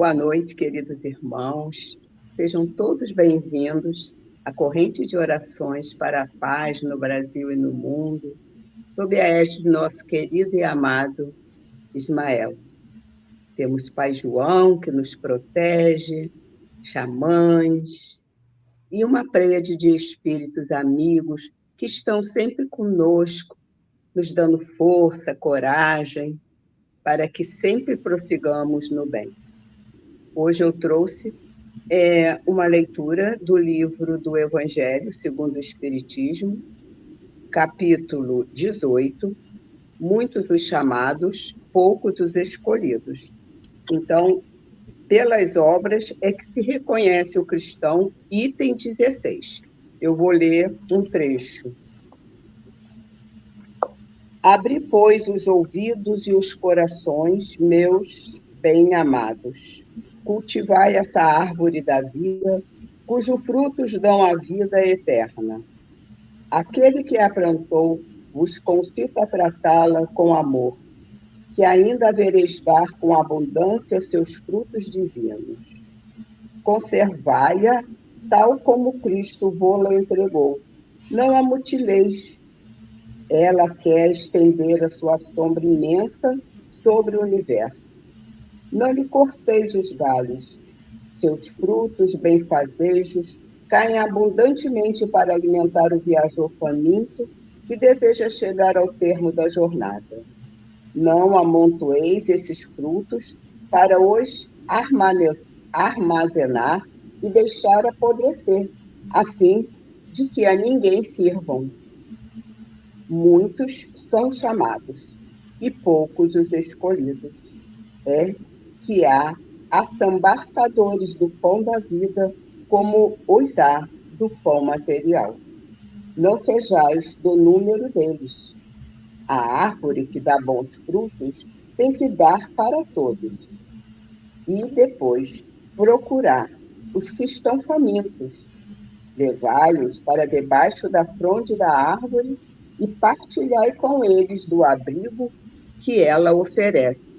Boa noite, queridos irmãos. Sejam todos bem-vindos à corrente de orações para a paz no Brasil e no mundo, sob a égide do nosso querido e amado Ismael. Temos Pai João, que nos protege, xamãs, e uma tríade de espíritos amigos que estão sempre conosco, nos dando força, coragem, para que sempre prossigamos no bem. Hoje eu trouxe uma leitura do livro do Evangelho segundo o Espiritismo, capítulo 18, muitos os chamados, poucos os escolhidos. Então, pelas obras é que se reconhece o cristão, item 16. Eu vou ler um trecho. Abri, pois, os ouvidos e os corações, meus bem-amados. Cultivai essa árvore da vida, cujos frutos dão a vida eterna. Aquele que a plantou vos concita tratá-la com amor, que ainda havereis dar com abundância seus frutos divinos. Conservai-a tal como Cristo vô-la entregou. Não a mutileis. Ela quer estender a sua sombra imensa sobre o universo. Não lhe corteis os galhos. Seus frutos benfazejos caem abundantemente para alimentar o viajor faminto que deseja chegar ao termo da jornada. Não amontoeis esses frutos para os armazenar e deixar apodrecer, a fim de que a ninguém sirvam. Muitos são chamados, e poucos os escolhidos. É que há assambarcadores do pão da vida, como os há do pão material. Não sejais do número deles. A árvore que dá bons frutos tem que dar para todos. E depois procurar os que estão famintos. Levai-os para debaixo da fronde da árvore e partilhai com eles do abrigo que ela oferece.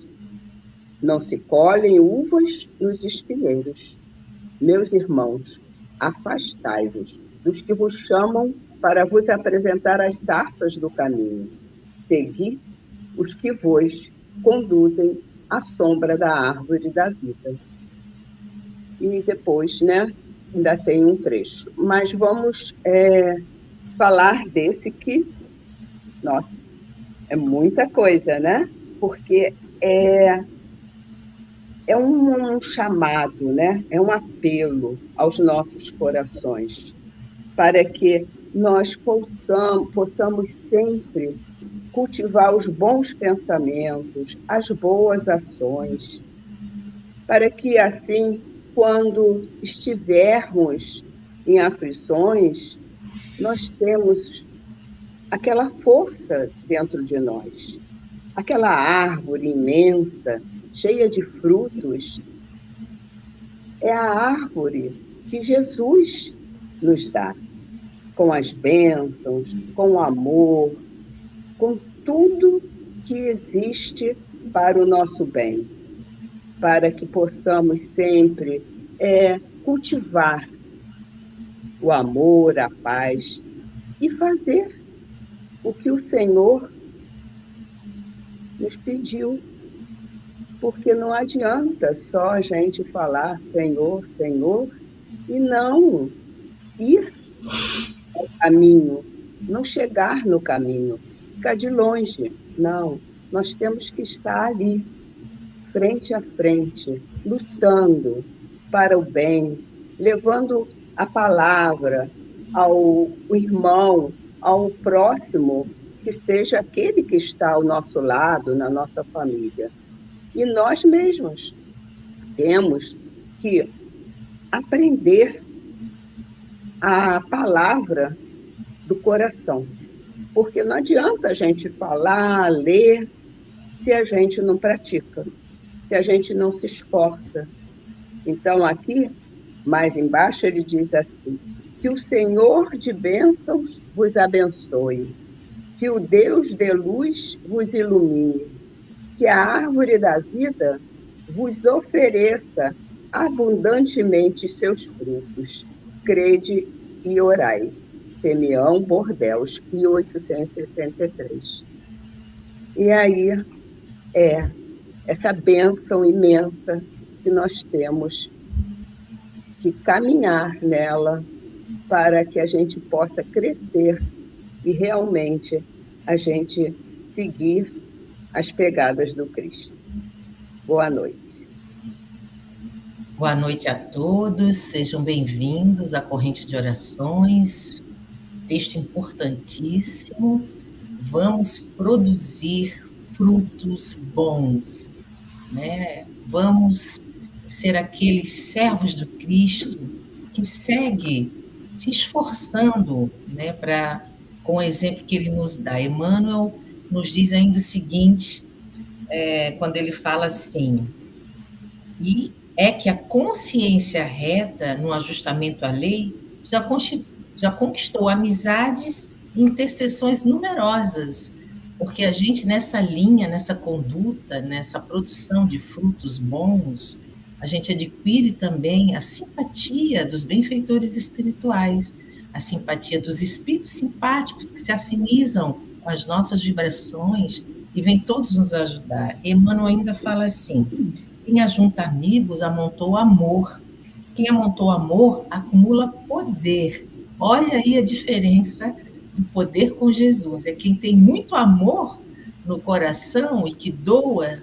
Não se colhem uvas nos espinheiros. Meus irmãos, afastai-vos dos que vos chamam para vos apresentar as sarças do caminho. Segui os que vos conduzem à sombra da árvore da vida. E depois, ainda tem um trecho. Mas vamos falar desse que, nossa, é muita coisa, né? Porque é um chamado, né? É um apelo aos nossos corações, para que nós possamos sempre cultivar os bons pensamentos, as boas ações, para que assim, quando estivermos em aflições, nós temos aquela força dentro de nós, aquela árvore imensa, cheia de frutos, é a árvore que Jesus nos dá, com as bênçãos, com o amor, com tudo que existe para o nosso bem, para que possamos sempre cultivar o amor, a paz e fazer o que o Senhor nos pediu. Porque não adianta só a gente falar Senhor, Senhor, e não ir ao caminho, não chegar no caminho, ficar de longe. Não, nós temos que estar ali, frente a frente, lutando para o bem, levando a palavra ao irmão, ao próximo, que seja aquele que está ao nosso lado, na nossa família. E nós mesmos temos que aprender a palavra do coração, porque não adianta a gente falar, ler, se a gente não pratica, se a gente não se esforça. Então, aqui, mais embaixo, ele diz assim: que o Senhor de bênçãos vos abençoe, que o Deus de luz vos ilumine, que a árvore da vida vos ofereça abundantemente seus frutos. Crede e orai. Simeão Bordeaux, 1863. E aí é essa bênção imensa que nós temos que caminhar nela para que a gente possa crescer e realmente a gente seguir as pegadas do Cristo. Boa noite. Boa noite a todos, sejam bem-vindos à Corrente de Orações. Texto importantíssimo. Vamos produzir frutos bons, né? Vamos ser aqueles servos do Cristo que segue se esforçando, né, com o exemplo que ele nos dá. Emmanuel nos diz ainda o seguinte, quando ele fala assim: e é que a consciência reta no ajustamento à lei já conquistou amizades e intercessões numerosas, porque a gente nessa linha, nessa conduta, nessa produção de frutos bons, a gente adquire também a simpatia dos benfeitores espirituais, a simpatia dos espíritos simpáticos que se afinizam com as nossas vibrações e vêm todos nos ajudar. Emmanuel ainda fala assim: quem ajunta amigos amontou amor. Quem amontou amor acumula poder. Olha aí a diferença do poder com Jesus. É quem tem muito amor no coração e que doa,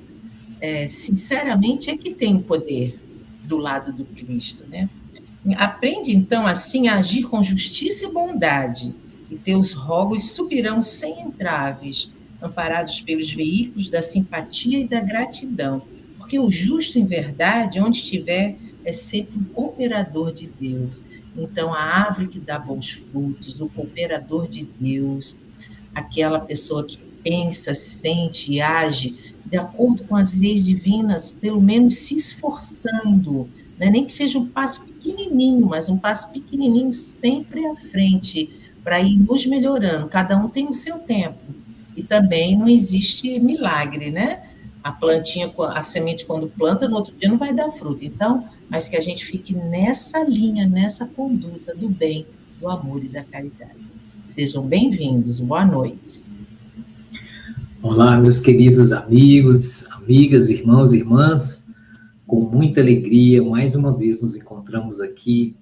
sinceramente, é que tem o poder do lado do Cristo, né? Aprende, então, assim, a agir com justiça e bondade, e teus rogos subirão sem entraves, amparados pelos veículos da simpatia e da gratidão. Porque o justo, em verdade, onde estiver, é sempre um cooperador de Deus. Então, a árvore que dá bons frutos, o cooperador de Deus, aquela pessoa que pensa, sente e age de acordo com as leis divinas, pelo menos se esforçando, né? Nem que seja um passo pequenininho, mas um passo pequenininho sempre à frente, para ir nos melhorando. Cada um tem o seu tempo. E também não existe milagre, né? A plantinha, a semente quando planta, no outro dia não vai dar fruto. Então, mas que a gente fique nessa linha, nessa conduta do bem, do amor e da caridade. Sejam bem-vindos. Boa noite. Olá, meus queridos amigos, amigas, irmãos e irmãs. Com muita alegria, mais uma vez nos encontramos aqui,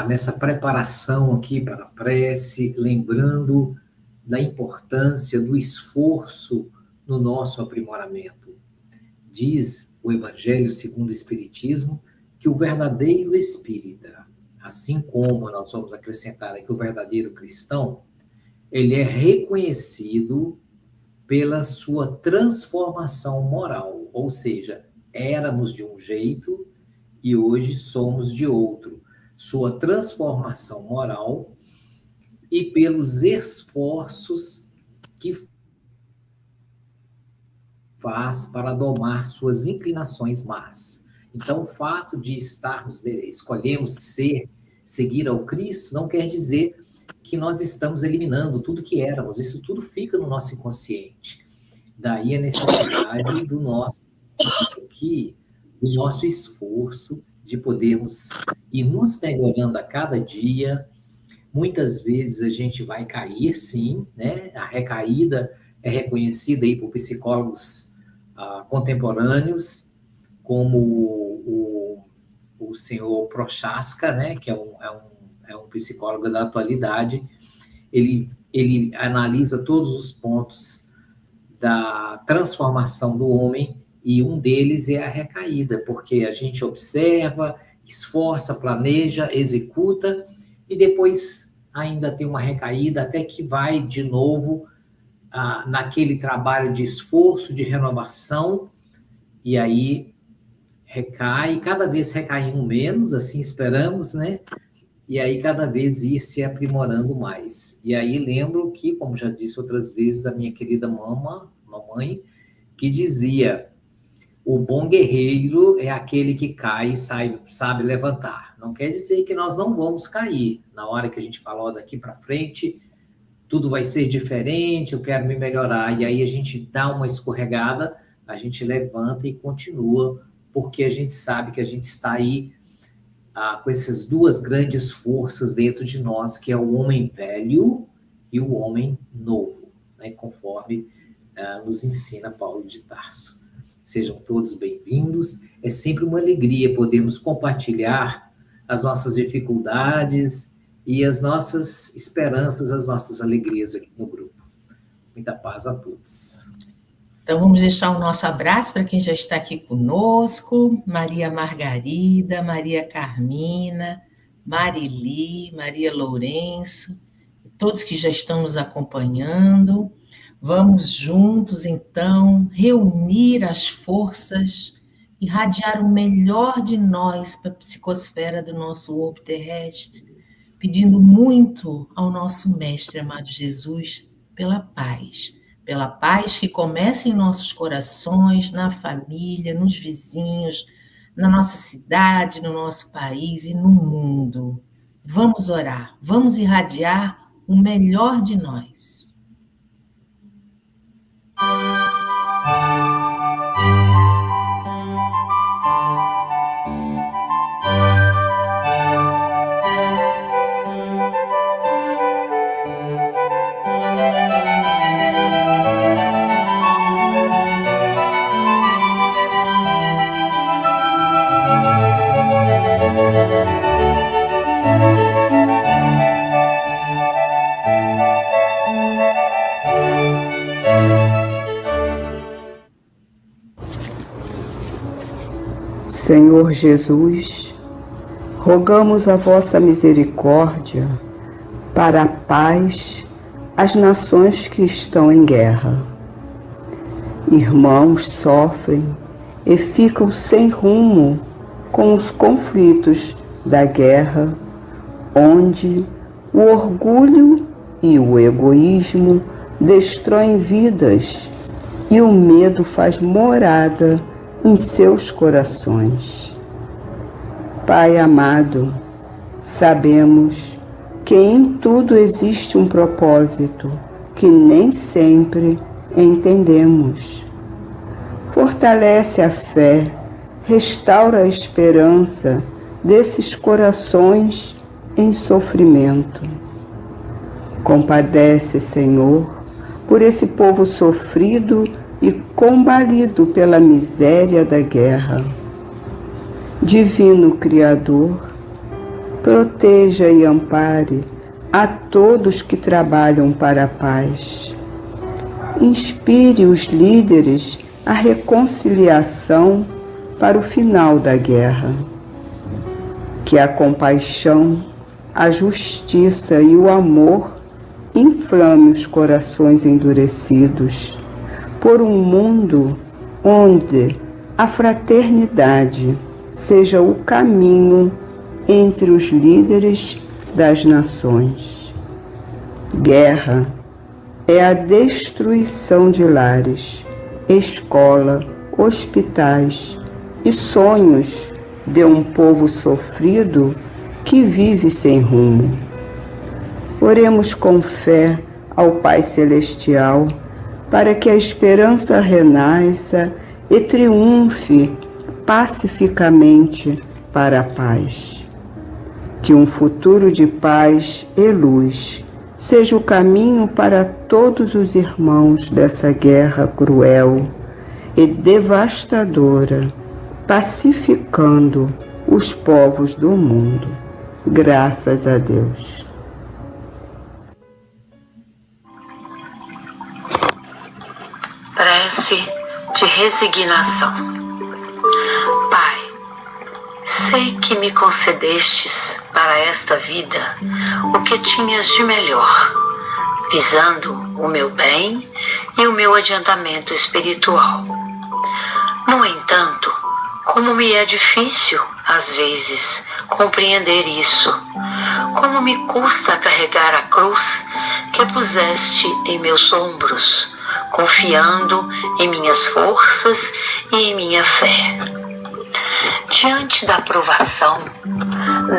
nessa preparação aqui para a prece, lembrando da importância do esforço no nosso aprimoramento. Diz o Evangelho segundo o Espiritismo que o verdadeiro espírita, assim como nós vamos acrescentar aqui o verdadeiro cristão, ele é reconhecido pela sua transformação moral, ou seja, éramos de um jeito e hoje somos de outro. Sua transformação moral e pelos esforços que faz para domar suas inclinações más. Então, o fato de escolhemos seguir ao Cristo, não quer dizer que nós estamos eliminando tudo que éramos. Isso tudo fica no nosso inconsciente. Daí a necessidade do nosso esforço de podermos ir nos melhorando a cada dia. Muitas vezes a gente vai cair, sim, né? A recaída é reconhecida aí por psicólogos contemporâneos, como o senhor Prochaska, né? Que é um psicólogo da atualidade. Ele analisa todos os pontos da transformação do homem, e um deles é a recaída, porque a gente observa, esforça, planeja, executa, e depois ainda tem uma recaída, até que vai de novo naquele trabalho de esforço, de renovação, e aí recai, cada vez recaindo menos, assim esperamos, né? E aí cada vez ir se aprimorando mais. E aí lembro que, como já disse outras vezes, da minha querida mamãe, que dizia: o bom guerreiro é aquele que cai e sabe levantar. Não quer dizer que nós não vamos cair. Na hora que a gente fala, ó, daqui para frente, tudo vai ser diferente, eu quero me melhorar. E aí a gente dá uma escorregada, a gente levanta e continua, porque a gente sabe que a gente está aí com essas duas grandes forças dentro de nós, que é o homem velho e o homem novo, né? Conforme nos ensina Paulo de Tarso. Sejam todos bem-vindos. É sempre uma alegria podermos compartilhar as nossas dificuldades e as nossas esperanças, as nossas alegrias aqui no grupo. Muita paz a todos. Então, vamos deixar o nosso abraço para quem já está aqui conosco: Maria Margarida, Maria Carmina, Marili, Maria Lourenço, todos que já estão nos acompanhando. Vamos juntos, então, reunir as forças, irradiar o melhor de nós para a psicosfera do nosso orbe terrestre, pedindo muito ao nosso Mestre amado Jesus pela paz que começa em nossos corações, na família, nos vizinhos, na nossa cidade, no nosso país e no mundo. Vamos orar, vamos irradiar o melhor de nós. Senhor Jesus, rogamos a vossa misericórdia para a paz às nações que estão em guerra. Irmãos sofrem e ficam sem rumo com os conflitos da guerra, onde o orgulho e o egoísmo destroem vidas e o medo faz morada em seus corações. Pai amado, sabemos que em tudo existe um propósito que nem sempre entendemos. Fortalece a fé, restaura a esperança desses corações em sofrimento. Compadece, Senhor, por esse povo sofrido e combalido pela miséria da guerra. Divino Criador, proteja e ampare a todos que trabalham para a paz. Inspire os líderes à reconciliação para o final da guerra. Que a compaixão, a justiça e o amor inflame os corações endurecidos por um mundo onde a fraternidade seja o caminho entre os líderes das nações. Guerra é a destruição de lares, escola, hospitais e sonhos de um povo sofrido que vive sem rumo. Oremos com fé ao Pai Celestial para que a esperança renasça e triunfe pacificamente para a paz. Que um futuro de paz e luz seja o caminho para todos os irmãos dessa guerra cruel e devastadora, pacificando os povos do mundo. Graças a Deus. Prece de resignação. Pai, sei que me concedestes para esta vida o que tinhas de melhor, visando o meu bem e o meu adiantamento espiritual. No entanto, como me é difícil, às vezes, compreender isso, como me custa carregar a cruz que puseste em meus ombros, confiando em minhas forças e em minha fé. Diante da provação,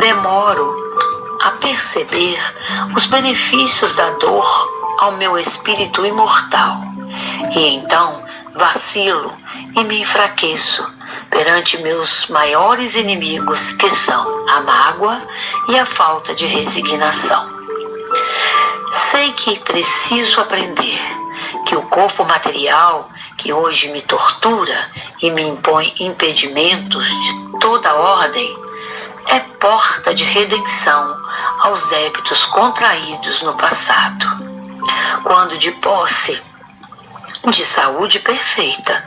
demoro a perceber os benefícios da dor ao meu espírito imortal, e então vacilo e me enfraqueço perante meus maiores inimigos, que são a mágoa e a falta de resignação. Sei que preciso aprender que o corpo material, que hoje me tortura e me impõe impedimentos de toda ordem, é porta de redenção aos débitos contraídos no passado, quando de posse de saúde perfeita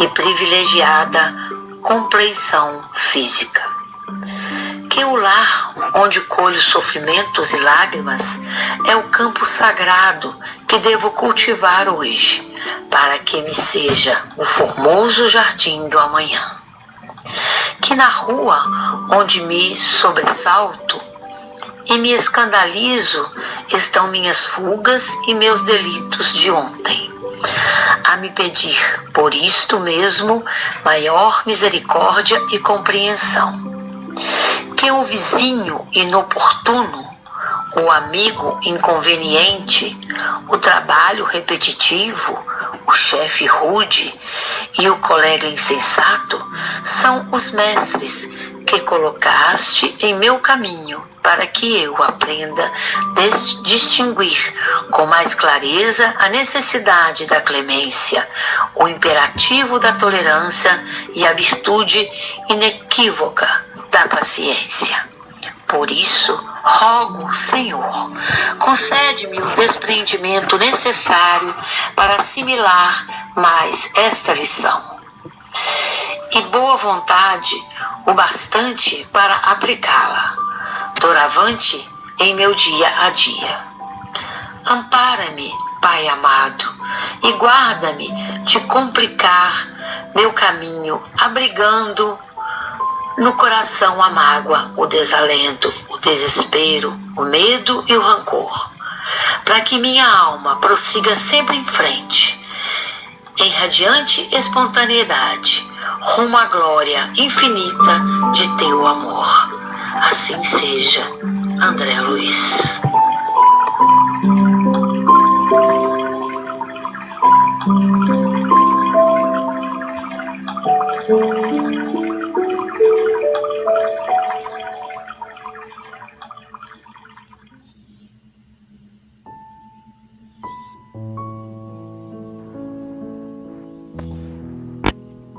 e privilegiada compreensão física. Que o lar onde colho sofrimentos e lágrimas é o campo sagrado que devo cultivar hoje, para que me seja o formoso jardim do amanhã. Que na rua onde me sobressalto e me escandalizo estão minhas fugas e meus delitos de ontem, a me pedir por isto mesmo maior misericórdia e compreensão. Que o vizinho inoportuno, o amigo inconveniente, o trabalho repetitivo, o chefe rude e o colega insensato são os mestres que colocaste em meu caminho, para que eu aprenda a distinguir com mais clareza a necessidade da clemência, o imperativo da tolerância e a virtude inequívoca da paciência. Por isso, rogo, Senhor, concede-me o desprendimento necessário para assimilar mais esta lição, e boa vontade o bastante para aplicá-la, doravante em meu dia a dia. Ampara-me, Pai amado, e guarda-me de complicar meu caminho, abrigando no coração a mágoa, o desalento, o desespero, o medo e o rancor, para que minha alma prossiga sempre em frente, em radiante espontaneidade, rumo à glória infinita de teu amor. Assim seja. André Luiz.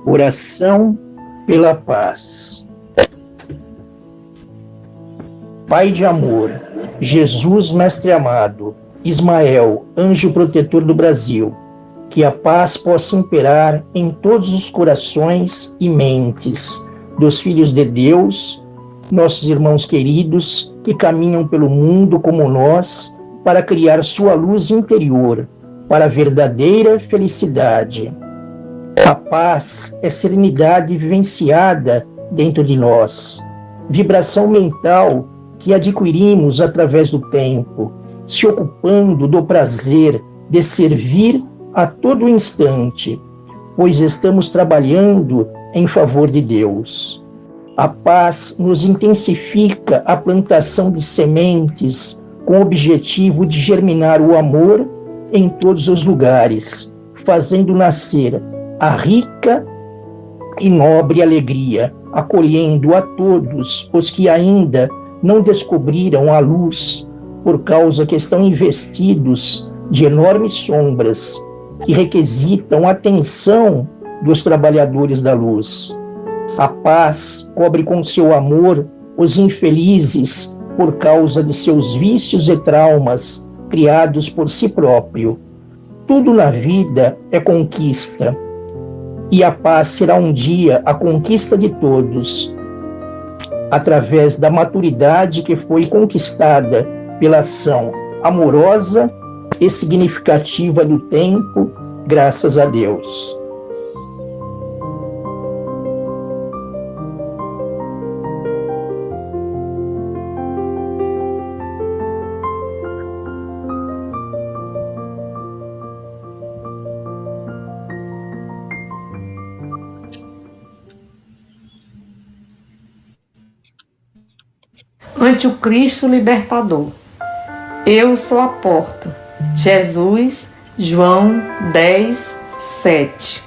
Oração pela paz. Pai de amor, Jesus, mestre amado, Ismael, anjo protetor do Brasil, que a paz possa imperar em todos os corações e mentes dos filhos de Deus, nossos irmãos queridos que caminham pelo mundo como nós para criar sua luz interior para a verdadeira felicidade. A paz é serenidade vivenciada dentro de nós, vibração mental que adquirimos através do tempo, se ocupando do prazer de servir a todo instante, pois estamos trabalhando em favor de Deus. A paz nos intensifica a plantação de sementes com o objetivo de germinar o amor em todos os lugares, fazendo nascer a rica e nobre alegria, acolhendo a todos os que ainda não descobriram a luz, por causa que estão investidos de enormes sombras que requisitam a atenção dos trabalhadores da luz. A paz cobre com seu amor os infelizes por causa de seus vícios e traumas criados por si próprio. Tudo na vida é conquista, e a paz será um dia a conquista de todos, através da maturidade que foi conquistada pela ação amorosa e significativa do tempo, graças a Deus. Ante o Cristo libertador. Eu sou a porta. Jesus, João 10, 7.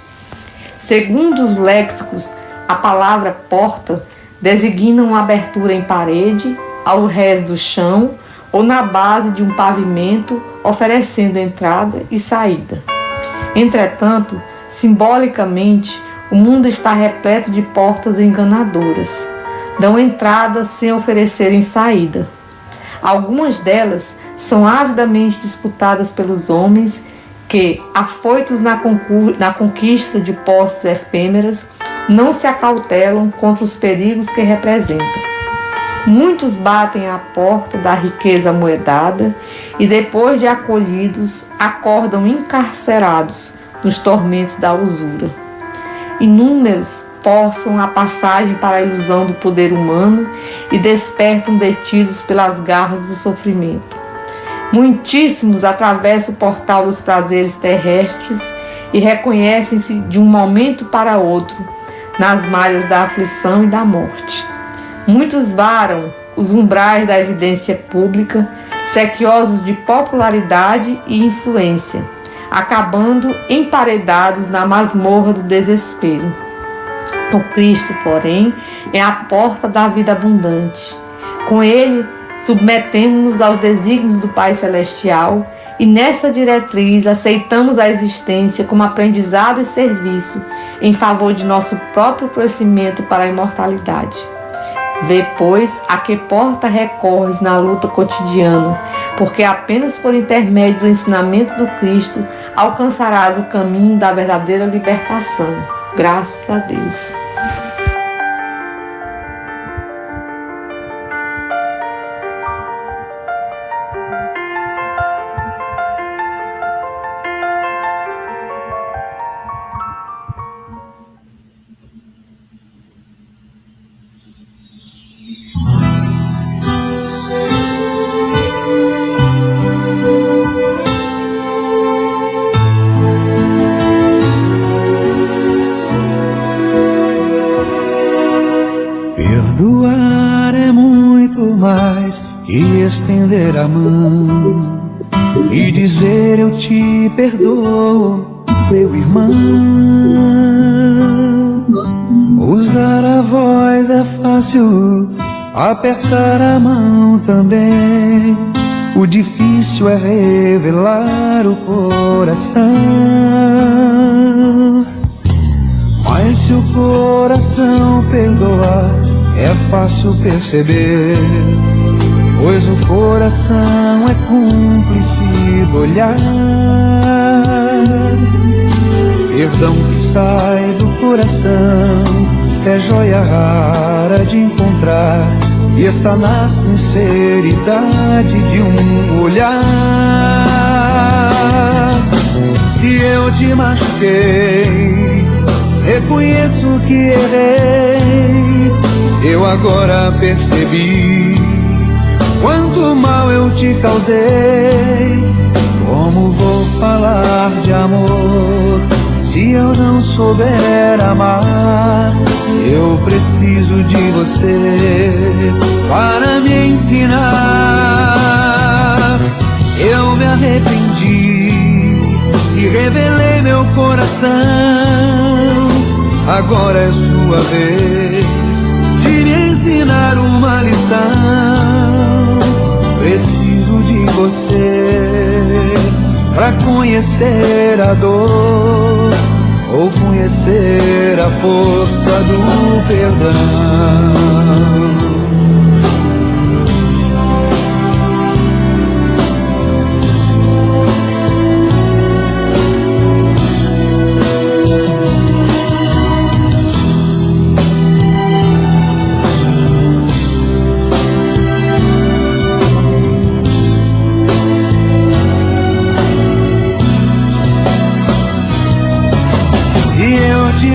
Segundo os léxicos, a palavra porta designa uma abertura em parede, ao rés do chão ou na base de um pavimento, oferecendo entrada e saída. Entretanto, simbolicamente, o mundo está repleto de portas enganadoras. Dão entrada sem oferecerem saída. Algumas delas são avidamente disputadas pelos homens que, afoitos na conquista de posses efêmeras, não se acautelam contra os perigos que representam. Muitos batem à porta da riqueza amoedada e, depois de acolhidos, acordam encarcerados nos tormentos da usura. Inúmeros forçam a passagem para a ilusão do poder humano e despertam detidos pelas garras do sofrimento. Muitíssimos atravessam o portal dos prazeres terrestres e reconhecem-se de um momento para outro nas malhas da aflição e da morte. Muitos varam os umbrais da evidência pública, sequiosos de popularidade e influência, acabando emparedados na masmorra do desespero. O Cristo, porém, é a porta da vida abundante. Com ele, submetemos-nos aos desígnios do Pai Celestial e nessa diretriz aceitamos a existência como aprendizado e serviço em favor de nosso próprio crescimento para a imortalidade. Vê, pois, a que porta recorres na luta cotidiana, porque apenas por intermédio do ensinamento do Cristo alcançarás o caminho da verdadeira libertação. Graças a Deus. Perdoar é muito mais que estender a mão e dizer eu te perdoo, meu irmão. Usar a voz é fácil, apertar a mão também. O difícil é revelar o coração. Mas se o coração perdoar, é fácil perceber, pois o coração é cúmplice do olhar. Perdão que sai do coração é joia rara de encontrar e está na sinceridade de um olhar. Se eu te machuquei, reconheço que errei. Eu agora percebi quanto mal eu te causei. Como vou falar de amor se eu não souber amar? Eu preciso de você para me ensinar. Eu me arrependi e revelei meu coração. Agora é sua vez de me ensinar uma lição. Preciso de você pra conhecer a dor ou conhecer a força do perdão.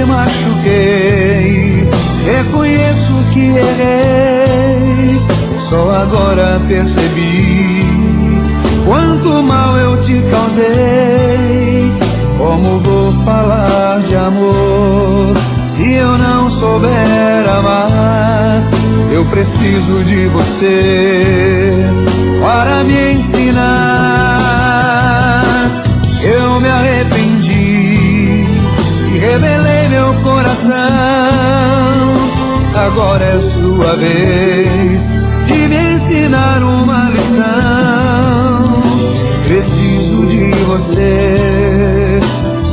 Machuquei, reconheço que errei. Só agora percebi quanto mal eu te causei. Como vou falar de amor se eu não souber amar? Eu preciso de você para me ensinar. Eu me arrependi revelei meu coração. Agora é sua vez de me ensinar uma lição. Preciso de você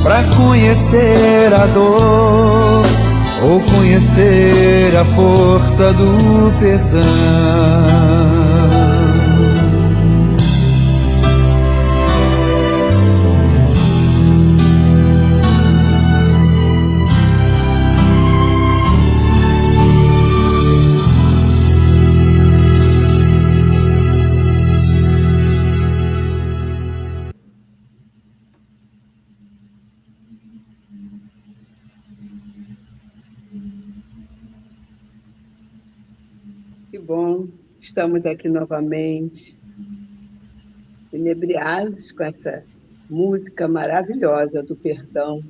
pra conhecer a dor ou conhecer a força do perdão. Que bom, estamos aqui novamente, inebriados com essa música maravilhosa do perdão,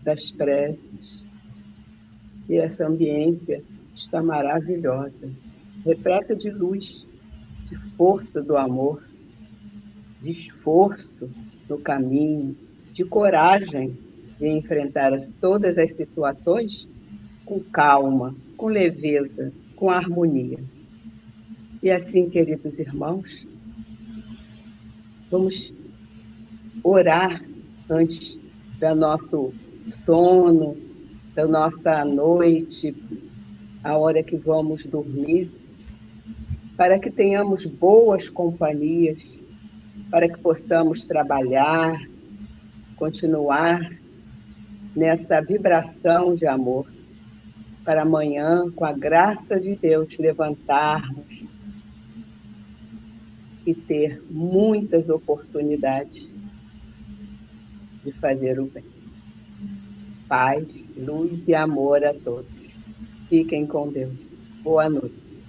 das preces. E essa ambiência está maravilhosa, repleta de luz, de força do amor, de esforço no caminho, de coragem de enfrentar todas as situações com calma, com leveza, com harmonia. E assim, queridos irmãos, vamos orar antes do nosso sono, da nossa noite, a hora que vamos dormir, para que tenhamos boas companhias, para que possamos trabalhar, continuar nessa vibração de amor, para amanhã, com a graça de Deus, levantarmos e ter muitas oportunidades de fazer o bem. Paz, luz e amor a todos. Fiquem com Deus. Boa noite.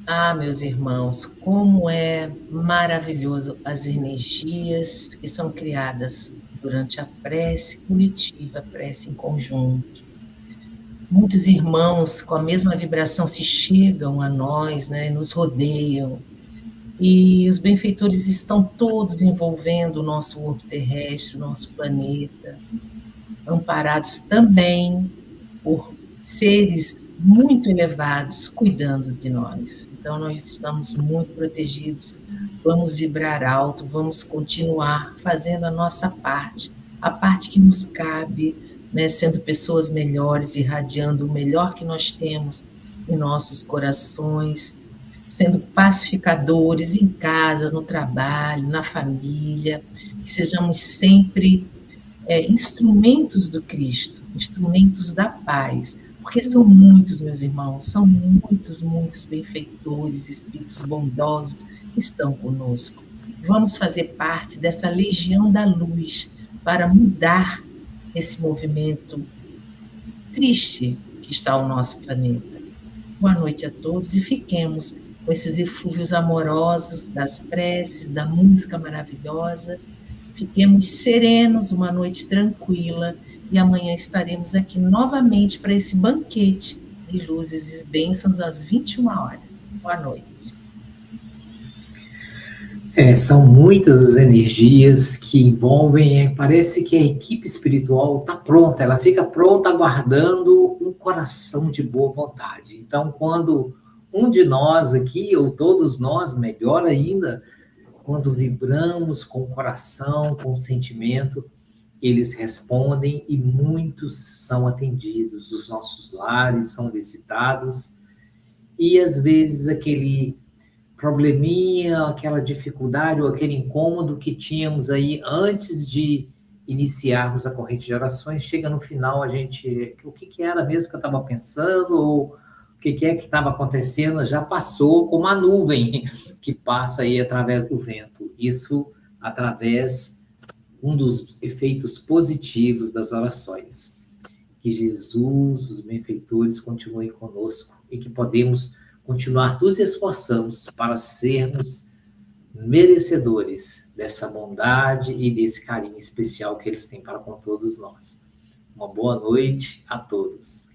Ah, meus irmãos, como é maravilhoso as energias que são criadas durante a prece coletiva, a prece em conjunto. Muitos irmãos com a mesma vibração se chegam a nós, né, nos rodeiam, e os benfeitores estão todos envolvendo o nosso orbe terrestre, o nosso planeta, amparados também por seres muito elevados cuidando de nós. Então, nós estamos muito protegidos, vamos vibrar alto, vamos continuar fazendo a nossa parte, a parte que nos cabe, né, sendo pessoas melhores, irradiando o melhor que nós temos em nossos corações, sendo pacificadores em casa, no trabalho, na família, que sejamos sempre instrumentos do Cristo, instrumentos da paz, porque são muitos, meus irmãos, são muitos, muitos benfeitores, espíritos bondosos que estão conosco. Vamos fazer parte dessa legião da luz para mudar esse movimento triste que está o nosso planeta. Boa noite a todos e fiquemos com esses eflúvios amorosos das preces, da música maravilhosa. Fiquemos serenos, uma noite tranquila, e amanhã estaremos aqui novamente para esse banquete de luzes e bênçãos às 21 horas. Boa noite. São muitas as energias que envolvem, parece que a equipe espiritual está pronta, ela fica pronta aguardando um coração de boa vontade. Então, quando um de nós aqui, ou todos nós, melhor ainda, quando vibramos com o coração, com o sentimento, eles respondem e muitos são atendidos, os nossos lares são visitados, e às vezes aquele probleminha, aquela dificuldade ou aquele incômodo que tínhamos aí antes de iniciarmos a corrente de orações, chega no final a gente, o que era mesmo que eu estava pensando, ou o que é que estava acontecendo, já passou como a nuvem que passa aí através do vento. Isso através um dos efeitos positivos das orações. Que Jesus, os benfeitores, continuem conosco e que podemos continuar nos esforçando para sermos merecedores dessa bondade e desse carinho especial que eles têm para com todos nós. Uma boa noite a todos.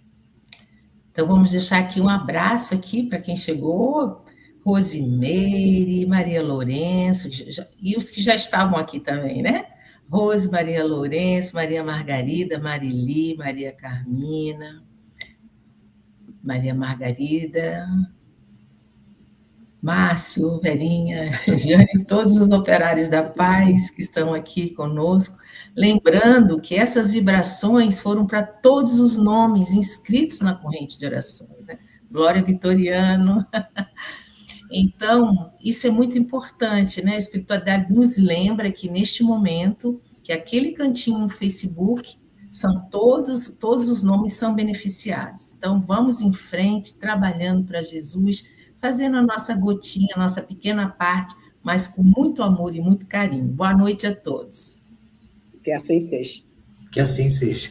Então vamos deixar aqui um abraço aqui para quem chegou, Rosimeire, Maria Lourenço, e os que já estavam aqui também, né? Rose, Maria Lourenço, Maria Margarida, Marili, Maria Carmina, Maria Margarida, Márcio, Verinha, Jane, todos os operários da paz que estão aqui conosco, lembrando que essas vibrações foram para todos os nomes inscritos na corrente de orações, né? Glória Vitoriano. Então, isso é muito importante, né? A espiritualidade nos lembra que neste momento, que aquele cantinho no Facebook, são todos os nomes são beneficiados. Então, vamos em frente, trabalhando para Jesus, fazendo a nossa gotinha, a nossa pequena parte, mas com muito amor e muito carinho. Boa noite a todos. Que assim seja. Que assim seja.